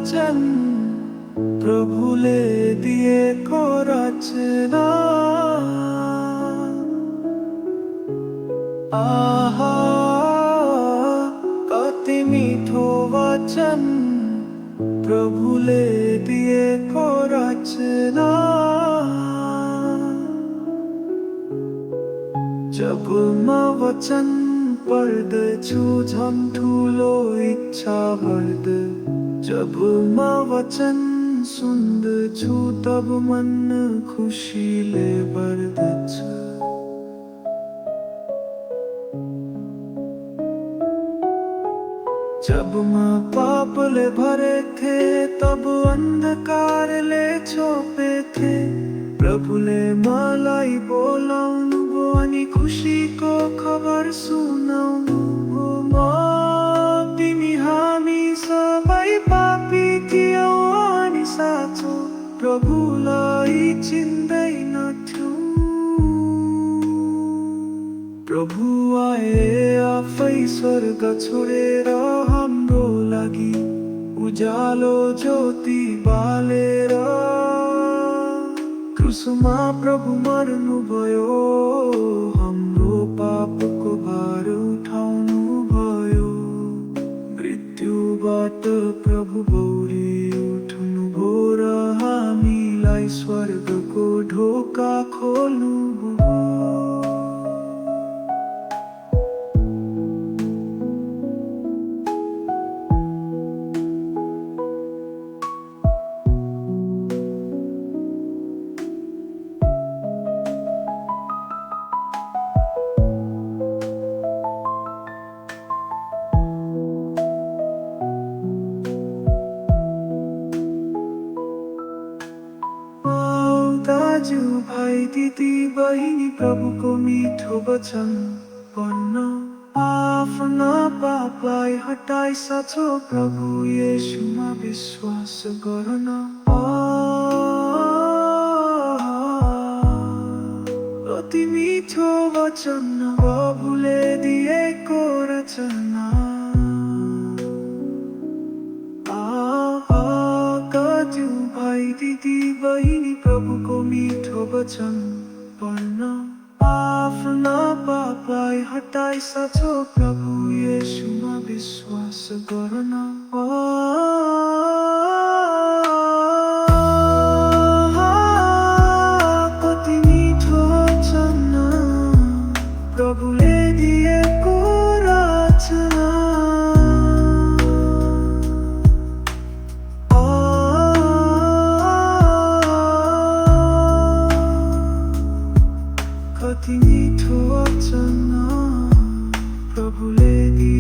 वचन प्रभुले दिएको रचना। आहा कति मिठो वचन प्रभुले दिएको रचना। जब म वचन पढ्दछु झन् ठुलो इच्छा बढ्द। जब म वचन सुन्दछु तब मन खुसीले बढ्दछ। जब म पापले भरेथे तब अन्धकारले छोपेथे। प्रभुले मलाई बोलाउनु अनि खुसीको खबर सुनाउनु। तिमी हामी सबै पापी थियौ अनि साँचो प्रभुलाई चिन्दैनथ्यौ। प्रभु आए आफै स्वर्ग छोडेर हाम्रो लागि उज्यालो ज्योति बालेर। क्रुसमा प्रभु मर्नुभयो हाम्रो पापको भार उठाउनु भयो। मृत्युबाट प्रभु बौरी उठ्नुभयो र हामीलाई स्वर्गको ढोका खोल्नुभयो। दाजु भाइ दिदी बहिनी प्रभुको मिठो वचन पढ्न। आफ्ना पापलाई हटाई साँचो प्रभु येशूमा विश्वास गर्न। अति मिठो वचन प्रभुले दिएको रचना। दाजु भाइ दिदी बहिनी प्रभुको मिठो वचन पढ्न। आफ्ना पापलाई हटाई साँचो प्रभु येशूमा विश्वास गर्न। कति मिठो वचन प्रभुले दिएको रचना। कति मिठो वचन प्रभुले दिएको